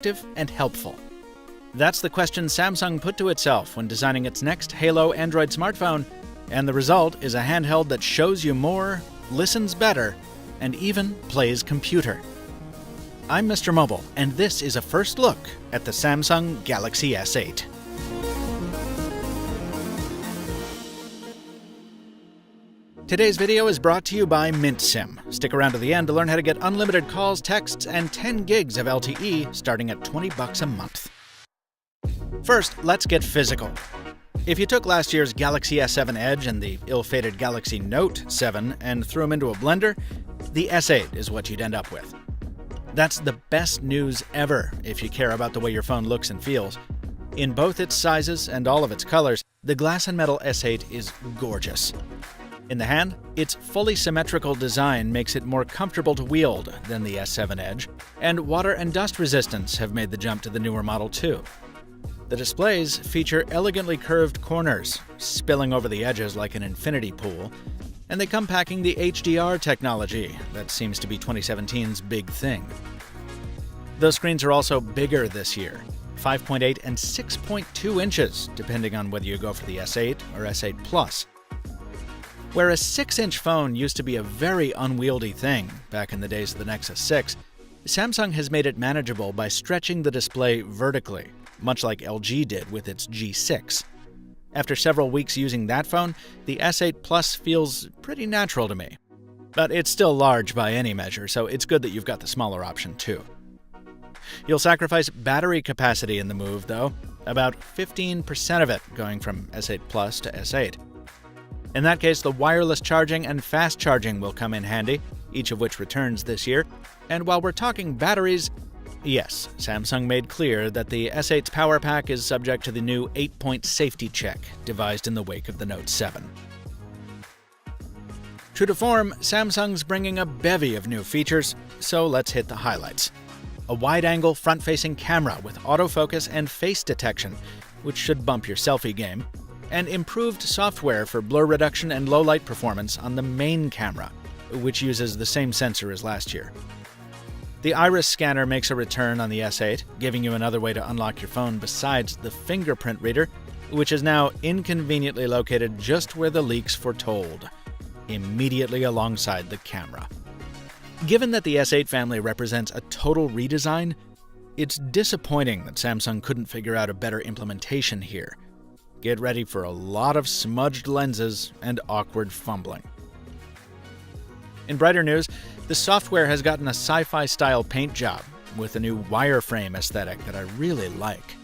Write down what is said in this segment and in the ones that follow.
effective and helpful? That's the question Samsung put to itself when designing its next Halo Android smartphone, and the result is a handheld that shows you more, listens better, and even plays computer. I'm Mr. Mobile, and this is a first look at the Samsung Galaxy S8. Today's video is brought to you by MintSim. Stick around to the end to learn how to get unlimited calls, texts, and 10 gigs of LTE starting at $20 a month. First, let's get physical. If you took last year's Galaxy S7 Edge and the ill-fated Galaxy Note 7 and threw them into a blender, the S8 is what you'd end up with. That's the best news ever if you care about the way your phone looks and feels. In both its sizes and all of its colors, the glass and metal S8 is gorgeous. In the hand, its fully symmetrical design makes it more comfortable to wield than the S7 Edge, and water and dust resistance have made the jump to the newer model too. The displays feature elegantly curved corners, spilling over the edges like an infinity pool, and they come packing the HDR technology that seems to be 2017's big thing. Those screens are also bigger this year, 5.8 and 6.2 inches, depending on whether you go for the S8 or S8 Plus. Where a 6-inch phone used to be a very unwieldy thing back in the days of the Nexus 6, Samsung has made it manageable by stretching the display vertically, much like LG did with its G6. After several weeks using that phone, the S8 Plus feels pretty natural to me. But it's still large by any measure, so it's good that you've got the smaller option too. You'll sacrifice battery capacity in the move, though, about 15% of it going from S8 Plus to S8. In that case, the wireless charging and fast charging will come in handy, each of which returns this year. And while we're talking batteries, yes, Samsung made clear that the S8's power pack is subject to the new 8-point safety check devised in the wake of the Note 7. True to form, Samsung's bringing a bevy of new features, so let's hit the highlights. A wide-angle front-facing camera with autofocus and face detection, which should bump your selfie game, and improved software for blur reduction and low-light performance on the main camera, which uses the same sensor as last year. The iris scanner makes a return on the S8, giving you another way to unlock your phone besides the fingerprint reader, which is now inconveniently located just where the leaks foretold, immediately alongside the camera. Given that the S8 family represents a total redesign, it's disappointing that Samsung couldn't figure out a better implementation here. Get ready for a lot of smudged lenses and awkward fumbling. In brighter news, the software has gotten a sci-fi style paint job with a new wireframe aesthetic that I really like.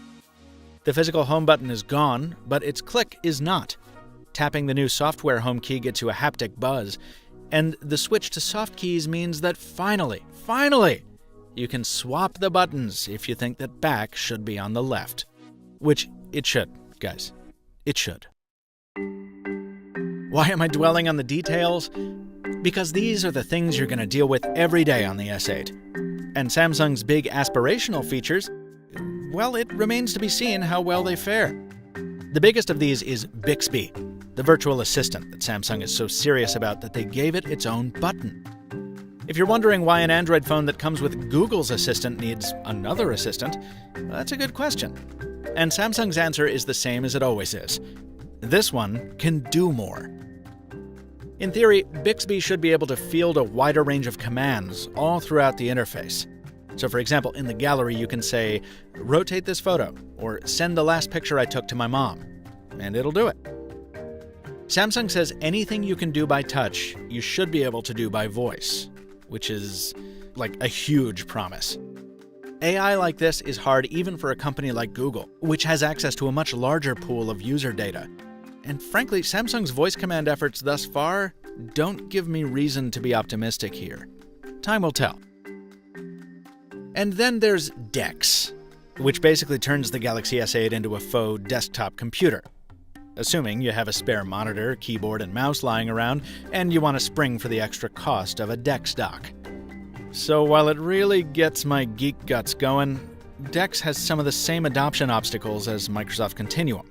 The physical home button is gone, but its click is not. Tapping the new software home key gets you a haptic buzz, and the switch to soft keys means that finally, you can swap the buttons if you think that back should be on the left. Which it should, guys. It should. Why am I dwelling on the details? Because these are the things you're going to deal with every day on the S8. And Samsung's big aspirational features, well, it remains to be seen how well they fare. The biggest of these is Bixby, the virtual assistant that Samsung is so serious about that they gave it its own button. If you're wondering why an Android phone that comes with Google's Assistant needs another assistant, that's a good question. And Samsung's answer is the same as it always is. This one can do more. In theory, Bixby should be able to field a wider range of commands all throughout the interface. So for example, in the gallery you can say, rotate this photo, or send the last picture I took to my mom, and it'll do it. Samsung says anything you can do by touch, you should be able to do by voice, which is like a huge promise. AI like this is hard even for a company like Google, which has access to a much larger pool of user data. And frankly, Samsung's voice command efforts thus far don't give me reason to be optimistic here. Time will tell. And then there's DeX, which basically turns the Galaxy S8 into a faux desktop computer. Assuming you have a spare monitor, keyboard, and mouse lying around, and you want to spring for the extra cost of a DeX dock. So while it really gets my geek guts going, DeX has some of the same adoption obstacles as Microsoft Continuum.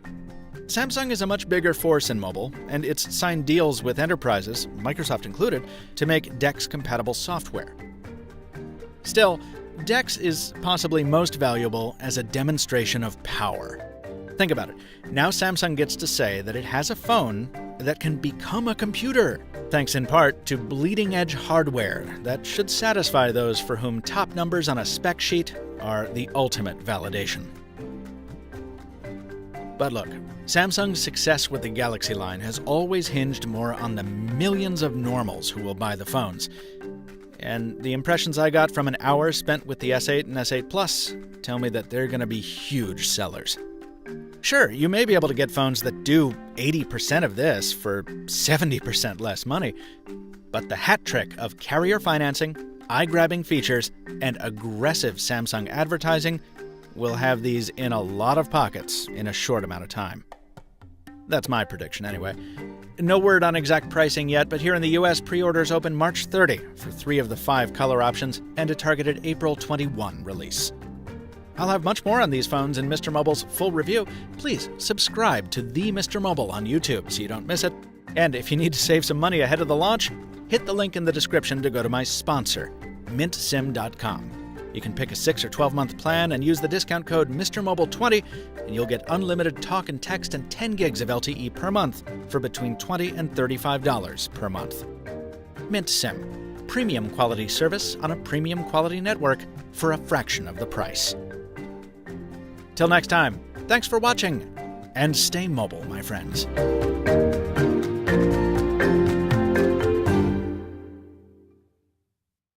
Samsung is a much bigger force in mobile, and it's signed deals with enterprises, Microsoft included, to make DeX-compatible software. Still, DeX is possibly most valuable as a demonstration of power. Think about it. Now Samsung gets to say that it has a phone that can become a computer, thanks in part to bleeding-edge hardware that should satisfy those for whom top numbers on a spec sheet are the ultimate validation. But look, Samsung's success with the Galaxy line has always hinged more on the millions of normals who will buy the phones. And the impressions I got from an hour spent with the S8 and S8 Plus tell me that they're going to be huge sellers. Sure, you may be able to get phones that do 80% of this for 70% less money, but the hat trick of carrier financing, eye-grabbing features, and aggressive Samsung advertising will have these in a lot of pockets in a short amount of time. That's my prediction anyway. No word on exact pricing yet, but here in the US, pre-orders open March 30 for 3 of the 5 color options and a targeted April 21 release. I'll have much more on these phones in Mr. Mobile's full review. Please subscribe to The Mr. Mobile on YouTube so you don't miss it. And if you need to save some money ahead of the launch, hit the link in the description to go to my sponsor, mintsim.com. You can pick a 6 or 12-month plan and use the discount code MrMobile20, and you'll get unlimited talk and text and 10 gigs of LTE per month for between $20 and $35 per month. MintSim, premium quality service on a premium quality network for a fraction of the price. Till next time, thanks for watching, and stay mobile, my friends.